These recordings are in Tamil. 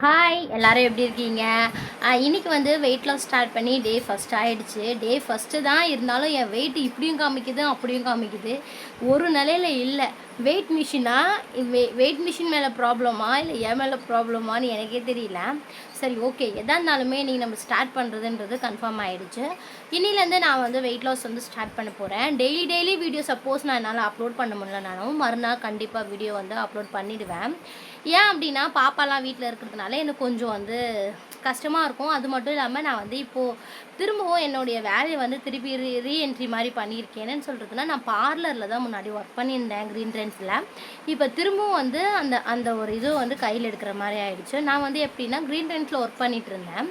ஹாய் எல்லாரும் எப்படி இருக்கீங்க? இன்னைக்கு வந்து வெயிட் லாஸ் ஸ்டார்ட் பண்ணி டே ஃபர்ஸ்ட் ஆயிடுச்சு. டே ஃபர்ஸ்ட்டு தான் இருந்தாலும் என் வெயிட் இப்படியும் காமிக்குது, அப்படியும் காமிக்குது. ஒரு நிலையில இல்ல. வெயிட் மிஷினா வெயிட் மிஷின் மேலே ப்ராப்ளமா இல்லை என் மேலே ப்ராப்ளமான்னு எனக்கே தெரியல. சரி, ஓகே, எதா இருந்தாலுமே இன்னைக்கு நம்ம ஸ்டார்ட் பண்ணுறதுன்றது கன்ஃபார்ம் ஆயிடுச்சு. இன்னிலேருந்து நான் வந்து வெயிட் லாஸ் வந்து ஸ்டார்ட் பண்ண போகிறேன். டெய்லி வீடியோ சப்போஸ் நான் என்னால் அப்லோட் பண்ண முடியலனாலும் மறுநாள் கண்டிப்பாக வீடியோ வந்து அப்லோட் பண்ணிடுவேன். ஏன் அப்படின்னா பாப்பாலாம் வீட்டில் இருக்கிறதுனால எனக்கு கொஞ்சம் வந்து கஷ்டமாக இருக்கும். அது மட்டும் இல்லாமல் நான் வந்து இப்போது திரும்பவும் என்னுடைய வேலையை வந்து திருப்பி ரீஎன்ட்ரி மாதிரி பண்ணியிருக்கேன்னு சொல்கிறதுனா, நான் பார்லரில் தான் முன்னாடி ஒர்க் பண்ணியிருந்தேன் க்ரீன் ட்ரெண்ட்ஸில். இப்போ திரும்பவும் வந்து அந்த அந்த ஒரு இது வந்து கையில் எடுக்கிற மாதிரி ஆயிடுச்சு. நான் வந்து எப்படின்னா க்ரீன் ட்ரெண்ட்ஸில் ஒர்க் பண்ணிகிட்டு இருந்தேன்.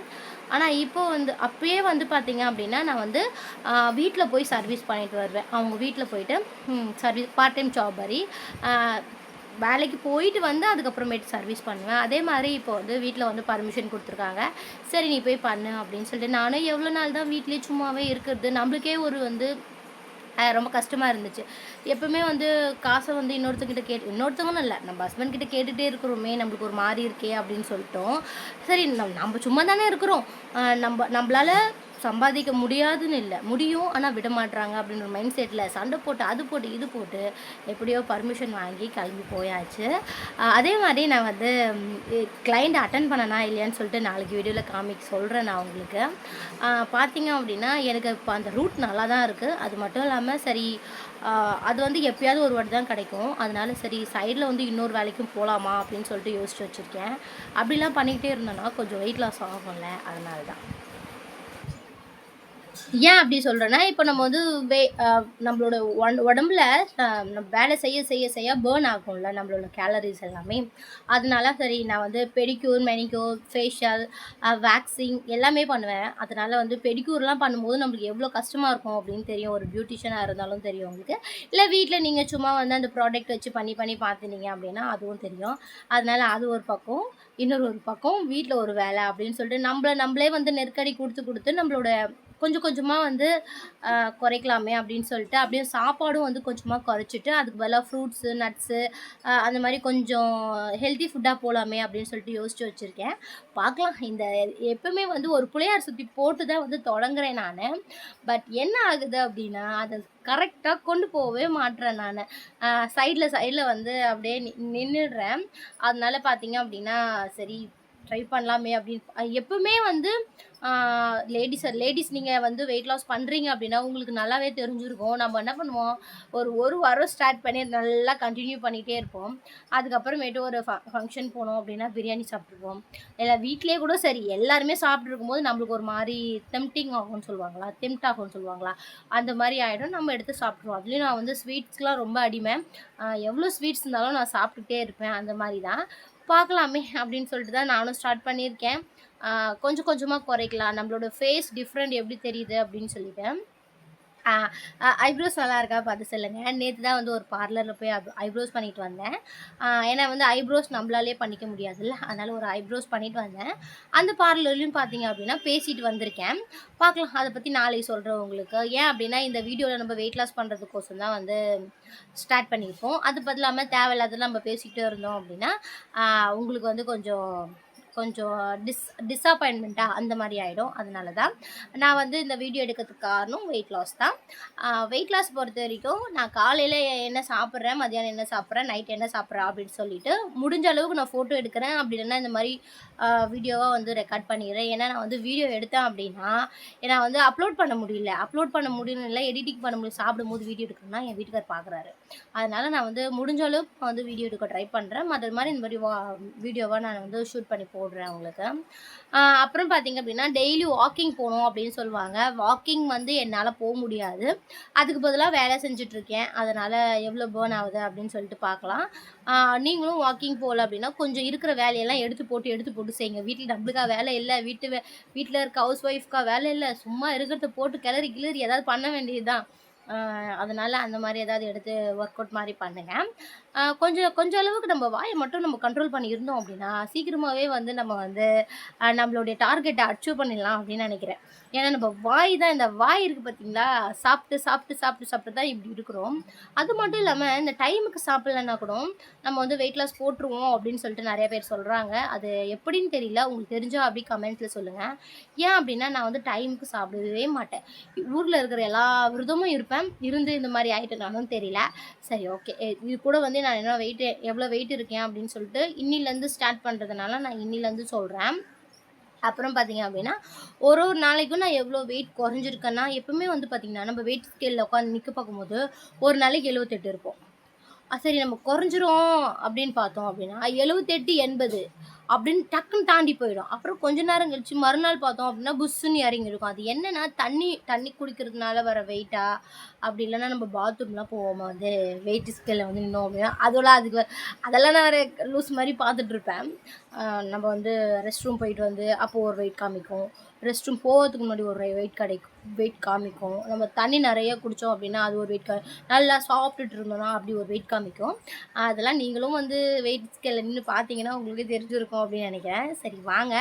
ஆனால் இப்போ வந்து அப்பயே வந்து பார்த்தீங்க அப்படின்னா நான் வந்து வீட்டில் போய் சர்வீஸ் பண்ணிட்டு வருவேன். அவங்க வீட்டில் போயிட்டு சர்வீஸ் பார்ட் டைம் ஜாப் மாதிரி வேலைக்கு போயிட்டு வந்து அதுக்கப்புறமேட்டு சர்வீஸ் பண்ணுவேன். அதே மாதிரி இப்போ வந்து வீட்டில் வந்து பர்மிஷன் கொடுத்துருக்காங்க. சரி, நீ போய் பண்ணு அப்படின்னு சொல்லிட்டு நானும் எவ்வளோ நாள் தான் வீட்லேயே சும்மாவே இருக்கிறது, நம்மளுக்கே ஒரு வந்து ரொம்ப கஷ்டமாக இருந்துச்சு. எப்பவுமே வந்து காசை வந்து இன்னொருத்தவங்கன்னு இல்லை, நம்ம ஹஸ்பண்ட் கிட்ட கேட்டுகிட்டே இருக்கிறோமே, நம்மளுக்கு ஒரு மாதிரி இருக்கே அப்படின்னு சொல்லிட்டோம். சரி, நம்ம சும்மா தானே இருக்கிறோம், நம்மளால சம்பாதிக்க முடியாதுன்னு இல்லை, முடியும், ஆனால் விட மாட்றாங்க அப்படின்ற மைண்ட் செட்டில் சண்டை போட்டு அது போட்டு இது போட்டு எப்படியோ பர்மிஷன் வாங்கி கிளம்பி போயாச்சு. அதே மாதிரி நான் வந்து கிளைண்ட் அட்டன் பண்ணனா இல்லையான்னு சொல்லிட்டு நாளைக்கு வீடியோவில் சொல்கிறேன் நான் உங்களுக்கு. பார்த்தீங்க அப்படின்னா எனக்கு இப்போ அந்த ரூட் நல்லா தான் இருக்குது. அது மட்டும் இல்லாமல் சரி, அது வந்து எப்பயாவது ஒரு வாட்டி தான் கிடைக்கும். அதனால சரி, சைடில் வந்து இன்னொரு வேலைக்கும் போகலாமா அப்படின்னு சொல்லிட்டு யோசிச்சு வச்சுருக்கேன். அப்படிலாம் பண்ணிக்கிட்டே இருந்தோன்னா கொஞ்சம் வெயிட் லாஸ் ஆகும்ல, அதனால தான். ஏன் அப்படி சொல்கிறேன்னா, இப்போ நம்ம வந்து நம்மளோட உடம்புல நம்ம வேலை செய்ய பேர்ன் ஆகும்ல நம்மளோட கேலரிஸ் எல்லாமே. அதனால சரி, நான் வந்து பெடிக்யூர், மெனிக்யூர், ஃபேஷியல், வேக்சிங் எல்லாமே பண்ணுவேன். அதனால் வந்து பெடிக்யூர்லாம் பண்ணும்போது நம்மளுக்கு எவ்வளோ கஷ்டமாக இருக்கும் அப்படின்னு தெரியும். ஒரு பியூட்டிஷியனாக இருந்தாலும் தெரியும் உங்களுக்கு. இல்லை வீட்டில் நீங்கள் சும்மா வந்து அந்த ப்ராடக்ட் வச்சு பண்ணி பார்த்துனீங்க அப்படின்னா அதுவும் தெரியும். அதனால் அது ஒரு பக்கம். இன்னொரு பக்கம் வீட்டில் ஒரு வேலை அப்படின்னு சொல்லிட்டு நம்மளே வந்து நெருக்கடி கொடுத்து நம்மளோட கொஞ்சம் கொஞ்சமாக வந்து குறைக்கலாமே அப்படின்னு சொல்லிட்டு அப்படியே சாப்பாடும் வந்து கொஞ்சமாக குறைச்சிட்டு அதுக்கு பதிலாக ஃப்ரூட்ஸு, நட்ஸு, அந்த மாதிரி கொஞ்சம் ஹெல்த்தி ஃபுட்டாக போகலாமே அப்படின்னு சொல்லிட்டு யோசித்து வச்சுருக்கேன். பார்க்கலாம். இந்த எப்பவுமே வந்து ஒரு புளியார் சுற்றி போட்டு தான் வந்து தொடங்குறேன் நான். பட் என்ன ஆகுது அப்படின்னா அதை கரெக்டாக கொண்டு போகவே மாட்டேறேன் நான். சைடில் வந்து அப்படியே நின்றுடுறேன். அதனால பார்த்தீங்க அப்படின்னா சரி, ட்ரை பண்ணலாமே அப்படின்னு எப்பவுமே வந்து லேடிஸ் நீங்கள் வந்து வெயிட் லாஸ் பண்ணுறீங்க அப்படின்னா உங்களுக்கு நல்லாவே தெரிஞ்சிருக்கும். நம்ம என்ன பண்ணுவோம், ஒரு வாரம் ஸ்டார்ட் பண்ணி நல்லா கண்டினியூ பண்ணிகிட்டே இருப்போம். அதுக்கப்புறமேட்டு ஒரு ஃபங்க்ஷன் போனோம் அப்படின்னா பிரியாணி சாப்பிட்ருப்போம். இல்லை வீட்டிலே கூட சரி எல்லாருமே சாப்பிட்ருக்கும் போது நம்மளுக்கு ஒரு மாதிரி டெம்ட் ஆகும்னு சொல்லுவாங்களா, அந்த மாதிரி ஆகிடும். நம்ம எடுத்து சாப்பிட்ருவோம். அதுலேயும் நான் வந்து ஸ்வீட்ஸ்லாம் ரொம்ப அடிமை. எவ்வளோ ஸ்வீட்ஸ் இருந்தாலும் நான் சாப்பிட்டுட்டே இருப்பேன். அந்த மாதிரி தான். பார்க்கலாமே அப்படின்னு சொல்லிட்டு தான் நானும் ஸ்டார்ட் பண்ணியிருக்கேன். கொஞ்சம் கொஞ்சமாக குறைக்கலாம். நம்மளோட ஃபேஸ் டிஃப்ரெண்ட் எப்படி தெரியுது அப்படின்னு சொல்லிட்டு. ஐப்ரோஸ் நல்லா இருக்கா பார்த்து சொல்லுங்கள். நேற்று தான் வந்து ஒரு பார்லரில் போய் ஐப்ரோஸ் பண்ணிட்டு வந்தேன். ஏன்னா வந்து ஐப்ரோஸ் நம்மளாலே பண்ணிக்க முடியாதுல்ல, அதனால் ஒரு ஐப்ரோஸ் பண்ணிட்டு வந்தேன். அந்த பார்லர்லையும் பார்த்தீங்க அப்படின்னா பேசிட்டு வந்திருக்கேன். பார்க்கலாம், அதை பற்றி நாளைக்கு சொல்கிறேன் உங்களுக்கு. ஏன் அப்படின்னா இந்த வீடியோவில் நம்ம வெயிட் லாஸ் பண்ணுறதுக்கோசம் தான் வந்து ஸ்டார்ட் பண்ணியிருப்போம். அது பதிலாமல் தேவையில்லாதெல்லாம் நம்ம பேசிக்கிட்டே இருந்தோம் அப்படின்னா உங்களுக்கு வந்து கொஞ்சம் கொஞ்சம் டிஸப்பாயின்மெண்ட்டாக அந்த மாதிரி ஆகிடும். அதனால தான் நான் வந்து இந்த வீடியோ எடுக்கிறதுக்கு காரணம் வெயிட் லாஸ் தான். வெயிட் லாஸ் பொறுத்த வரைக்கும் நான் காலையில் என்ன சாப்பிட்றேன், மதியானம் என்ன சாப்பிட்றேன், நைட் என்ன சாப்பிட்றேன் அப்படின்னு சொல்லிட்டு முடிஞ்ச அளவுக்கு நான் ஃபோட்டோ எடுக்கிறேன். அப்படி இல்லைன்னா இந்த மாதிரி வீடியோவாக வந்து ரெக்கார்ட் பண்ணிடுறேன். ஏன்னா நான் வந்து வீடியோ எடுத்தேன் அப்படின்னா நான் வந்து அப்லோட் பண்ண முடியல, இல்லை எடிட்டிங் பண்ண முடியல. சாப்பிடும்போது வீடியோ எடுக்கணும்னா என் வீட்டுக்கார் பார்க்குறாரு. அதனால் நான் வந்து முடிஞ்ச அளவுக்கு வந்து வீடியோ எடுக்க ட்ரை பண்ணுறேன். அது மாதிரி இந்த மாதிரி வீடியோவாக நான் வந்து ஷூட் பண்ணி போடுறேன் உங்களுக்கு. அப்புறம் பார்த்தீங்க அப்படின்னா டெய்லி வாக்கிங் போகணும் அப்படின்னு சொல்லுவாங்க. வாக்கிங் வந்து என்னால் போக முடியாது. அதுக்கு பதிலாக வேலை செஞ்சுட்ருக்கேன். அதனால் எவ்வளோ பேர்ன் ஆகுது அப்படின்னு சொல்லிட்டு பார்க்கலாம். நீங்களும் வாக்கிங் போகல அப்படின்னா கொஞ்சம் இருக்கிற வேலையெல்லாம் எடுத்து போட்டு செய்யுங்க. வீட்டில் நம்மளுக்கா வேலை இல்லை, வீட்டில் இருக்க ஹவுஸ் ஒய்ஃப்க்கா வேலை இல்லை, சும்மா இருக்கிறத போட்டு கிளறி ஏதாவது பண்ண வேண்டியது தான். அதனால் அந்த மாதிரி ஏதாவது எடுத்து ஒர்க் அவுட் மாதிரி பண்ணுங்கள். கொஞ்சம் கொஞ்சம் அளவுக்கு நம்ம வாயை மட்டும் நம்ம கண்ட்ரோல் பண்ணி இருந்தோம் அப்படின்னா, சீக்கிரமாவே வந்து நம்ம வந்து நம்மளுடைய டார்கெட்ட அச்சீவ் பண்ணிடலாம் அப்படின்னு நினைக்கிறேன். ஏன்னா நம்ம வாய் தான் இந்த வாய் இருக்கு பார்த்தீங்களா? சாப்பிட்டு, சாப்பிட்டு, சாப்பிட்டு, சாப்பிட்டு தான் இப்படி இருக்கிறோம். அது மட்டும் இல்லாம இந்த டைமுக்கு சாப்பிடலன்னா கூட, நம்ம வந்து வெயிட் லாஸ் போட்டுருவோம் அப்படின்னு சொல்லிட்டு நெறைய பேர் சொல்றாங்க. அது எப்படின்னு தெரியல. உங்களுக்கு தெரிஞ்சா அப்படியே கமெண்ட்ல சொல்லுங்க. ஏன் அப்படின்னா, நான் வந்து டைமுக்கு சாப்பிடவே மாட்டேன். ஊர்ல இருக்கிற எல்லா விரதமும் இருப்பேன். இருந்து இந்த மாரி ஆயிட்டேனானும் தெரியல. சரி ஓகே. இது கூட வந்து நான் என்ன எவ்வளோ வெயிட் இருக்கேன் அப்படின்னு சொல்லிட்டு இன்னிலேருந்து ஸ்டார்ட் பண்ணுறதுனால நான் இன்னிலேருந்து சொல்றேன். அப்புறம் பார்த்தீங்க அப்படின்னா, ஒரு ஒரு நாளைக்கும் நான் எவ்வளோ வெயிட் குறைஞ்சிருக்கேன்னா, எப்பவுமே வந்து பார்த்தீங்கன்னா, நம்ம வெயிட் ஸ்கேல்ல உட்காந்து நிக்க பார்க்கும்போது, ஒரு நாளைக்கு 78 இருப்போம். சரி நம்ம குறைஞ்சிரும் அப்படின்னு பார்த்தோம் அப்படின்னா, 78, 80 அப்படின்னு டக்குன்னு தாண்டி போயிடும். அப்புறம் கொஞ்ச நேரம் கழிச்சு மறுநாள் பார்த்தோம் அப்படின்னா, புஸ்ஸுன்னு இறங்கிருக்கும். அது என்னன்னா, தண்ணி தண்ணி குடிக்கிறதுனால வர வெயிட்டா? அப்படி இல்லைன்னா நம்ம பாத்ரூம்லாம் போவோமா வந்து வெயிட் ஸ்கேல்ல வந்து நின்னோம் அப்படின்னா, அதெல்லாம் நான் வேற லூஸ் மாரி பார்த்துட்ருப்பேன். நம்ம வந்து ரெஸ்ட் ரூம் போயிட்டு வந்து அப்போ ஒரு வெயிட் காமிக்கும். ரெஸ்ட் ரூம் போகிறதுக்கு முன்னாடி ஒரு வெயிட் காமிக்கும். நம்ம தண்ணி நிறைய குடித்தோம் அப்படின்னா அது ஒரு நல்லா சாப்பிட்டுட்டு இருந்தோம்னா அப்படி ஒரு வெயிட் காமிக்கும். அதெல்லாம் நீங்களும் வந்து வெயிட் ஸ்கேல்ல நின்று பார்த்தீங்கன்னா உங்களுக்கே தெரிஞ்சிருக்கும் அப்படின்னு நினைக்கிறேன். சரி வாங்க,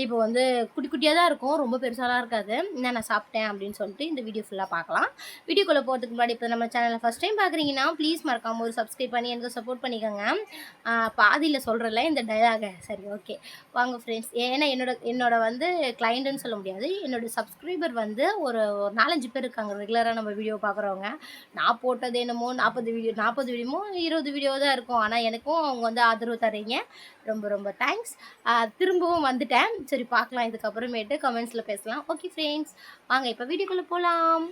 இப்போ வந்து குட்டி குட்டியாக தான் இருக்கும், ரொம்ப பெருசாலாம் இருக்காது. நான் சாப்பிட்டேன் அப்படின்னு சொல்லிட்டு இந்த வீடியோ ஃபுல்லாக பார்க்கலாம். வீடியோக்குள்ளே போகிறதுக்கு முன்னாடி இப்போ நம்ம சேனலை ஃபஸ்ட் டைம் பார்க்குறீங்கன்னா ப்ளீஸ் மறக்காமல் ஒரு சப்ஸ்கிரைப் பண்ணி எனக்கு சப்போர்ட் பண்ணிக்கோங்க. பாதியில் சொல்கிறல இந்த டயலாக. சரி ஓகே வாங்க ஃப்ரெண்ட்ஸ். ஏன்னா என்னோட வந்து கிளைண்ட்டுன்னு சொல்ல முடியாது, என்னோட சப்ஸ்கிரைபர் வந்து ஒரு 4-5 பேர் இருக்காங்க ரெகுலராக நம்ம வீடியோ பார்க்குறவங்க. நான் போட்டது என்னமோ 40 வீடியோமோ 20 வீடியோ தான் இருக்கும். ஆனால் எனக்கும் அவங்க வந்து ஆதரவு தரீங்க. ரொம்ப ரொம்ப தேங்க்ஸ். திரும்பவும் வந்துட்டேன். சரி பார்க்கலாம், இதுக்கப்புறமேட்டு கமெண்ட்ஸில் பேசலாம். ஓகே ஃப்ரெண்ட்ஸ், வாங்க இப்போ வீடியோக்குள்ளே போகலாம்.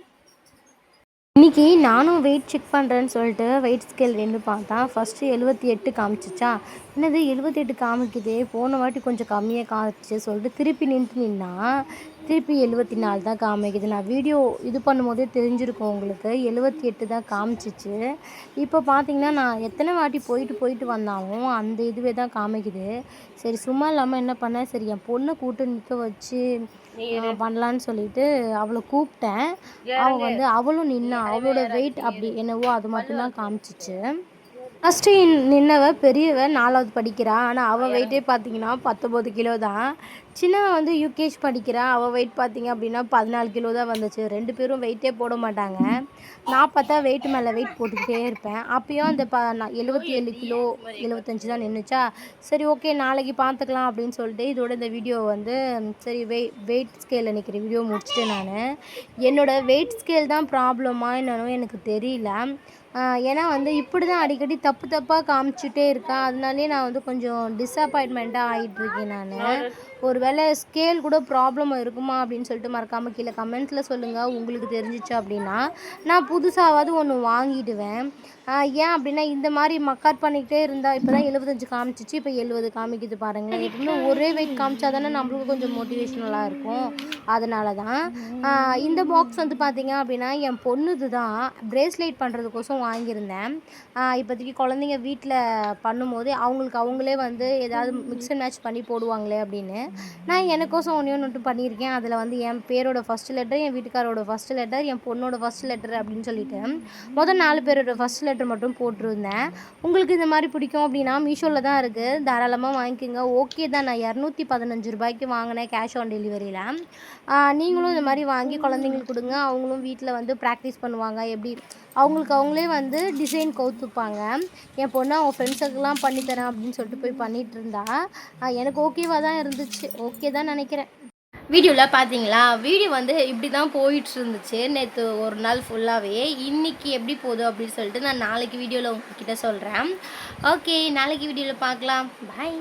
இன்றைக்கி நானும் வெயிட் செக் பண்ணுறேன்னு சொல்லிட்டு வெயிட் ஸ்கேல் நின்று பார்த்தா ஃபஸ்ட்டு 78 காமிச்சிச்சா. என்னது 78 காமிக்குதே, போன வாட்டி கொஞ்சம் கம்மியாக காமிச்சு சொல்லிட்டு திருப்பி நின்னா திருப்பி 74 தான் காமிக்குது. நான் வீடியோ இது பண்ணும்போதே தெரிஞ்சிருக்கும் உங்களுக்கு, 78 தான் காமிச்சிச்சு. இப்போ பார்த்தீங்கன்னா நான் எத்தனை வாட்டி போயிட்டு வந்தாலும் அந்த இதுவே தான் காமிக்குது. சரி சும்மா இல்லாமல் என்ன பண்ணேன், சரி என் பொண்ணை கூப்பிட்டு நிற்க வச்சு பண்ணலான்னு சொல்லிட்டு அவளை கூப்பிட்டேன். அவள் வந்து அவளும் நின்னா. அவளோட வெயிட் அப்படி என்னவோ அது மட்டும்தான் காமிச்சிச்சு. ஃபஸ்ட்டு நின்னவ பெரியவ 4வது படிக்கிறா. ஆனால் அவள் வெயிட்டே பார்த்தீங்கன்னா 19 கிலோ தான். சின்னவ வந்து யூகேஜ் படிக்கிறா. அவள் வெயிட் பார்த்தீங்க அப்படின்னா 14 கிலோ தான் வந்துச்சு. 2 பேரும் வெயிட்டே போட மாட்டாங்க. நான் பார்த்தா வெயிட் மேலே வெயிட் போட்டுக்கிட்டே இருப்பேன். அப்பயும் அந்த 77 கிலோ 75 தான் நின்றுச்சா. சரி ஓகே நாளைக்கு பார்த்துக்கலாம் அப்படின்னு சொல்லிட்டு இதோட இந்த வீடியோ வந்து சரி வெயிட் ஸ்கேலில் நிற்கிற வீடியோ முடிச்சுட்டேன் நான். என்னோடய வெயிட் ஸ்கேல் தான் ப்ராப்ளமா என்னன்னு எனக்கு தெரியல. ஏன்னா வந்து இப்படி தான் அடிக்கடி தப்பாக காமிச்சிட்டே இருக்கா. அதனாலேயே நான் வந்து கொஞ்சம் டிஸப்பாயின்மெண்ட்டாக ஆகிட்டுருக்கேன் நான். ஒரு வேளை ஸ்கேல் கூட ப்ராப்ளம் இருக்குமா அப்படின்னு சொல்லிட்டு மறக்காமல் கீழே கமெண்ட்ஸில் சொல்லுங்கள். உங்களுக்கு தெரிஞ்சிச்சு அப்படின்னா நான் புதுசாவது ஒன்று வாங்கிடுவேன். ஏன் அப்படின்னா இந்த மாதிரி மக்காட் பண்ணிக்கிட்டே இருந்தால் இப்போ தான் 75 காமிச்சிச்சு, இப்போ 70 காமிக்குது பாருங்களேன். எப்பவுமே ஒரே வெயிட் காமிச்சா தானே நம்மளுக்கு கொஞ்சம் மோட்டிவேஷ்னலாக இருக்கும். அதனால தான் இந்த பாக்ஸ் வந்து பார்த்திங்க அப்படின்னா என் பொண்ணுது தான், ப்ரேஸ்லெட் பண்ணுறதுக்கோசம் வாங்கியிருந்தேன். இப்போதைக்கு குழந்தைங்க வீட்டில் பண்ணும்போது அவங்களே வந்து ஏதாவது மிக்ஸ் அண்ட் மேட்ச் பண்ணி போடுவாங்களே அப்படின்னு நான் எனக்கோசம் ஒன்று பண்ணியிருக்கேன். அதில் வந்து என் பேரோட ஃபஸ்ட்டு லெட்டர், என் வீட்டுக்காரோட ஃபஸ்ட்டு லெட்டர், என் பொண்ணோட ஃபஸ்ட்டு லெட்டர் அப்படின்னு சொல்லிட்டு மொதல் 4 பேரோட ஃபஸ்ட் லெட்டர் மட்டும் போட்டிருந்தேன். உங்களுக்கு இந்த மாதிரி பிடிக்கும் அப்படின்னா மீஷோவில் தான் இருக்குது, தாராளமாக வாங்கிக்கோங்க. ஓகே தான், நான் 215 ரூபாய்க்கு வாங்கினேன் கேஷ் ஆன் டெலிவரியில். நீங்களும் இந்த மாதிரி வாங்கி குழந்தைங்களுக்கு கொடுங்க. அவங்களும் வீட்டில் வந்து ப்ராக்டிஸ் பண்ணுவாங்க. எப்படி அவங்களே வந்து டிசைன் கவுத்துப்பாங்க. என் பொண்ணு அவங்க ஃப்ரெண்ட்ஸுக்கெல்லாம் பண்ணித்தரேன் அப்படின்னு சொல்லிட்டு போய் பண்ணிகிட்டு இருந்தா. எனக்கு ஓகேவாக தான் இருந்துச்சு, ஓகே தான் நினைக்கிறேன். வீடியோவில் பார்த்தீங்களா, வீடியோ வந்து இப்படி தான் போயிட்டு இருந்துச்சு நேற்று ஒரு நாள் ஃபுல்லாகவே. இன்றைக்கி எப்படி போகுது அப்படின்னு சொல்லிட்டு நான் நாளைக்கு வீடியோவில் உங்ககிட்ட சொல்கிறேன். ஓகே நாளைக்கு வீடியோவில் பார்க்கலாம். பாய்.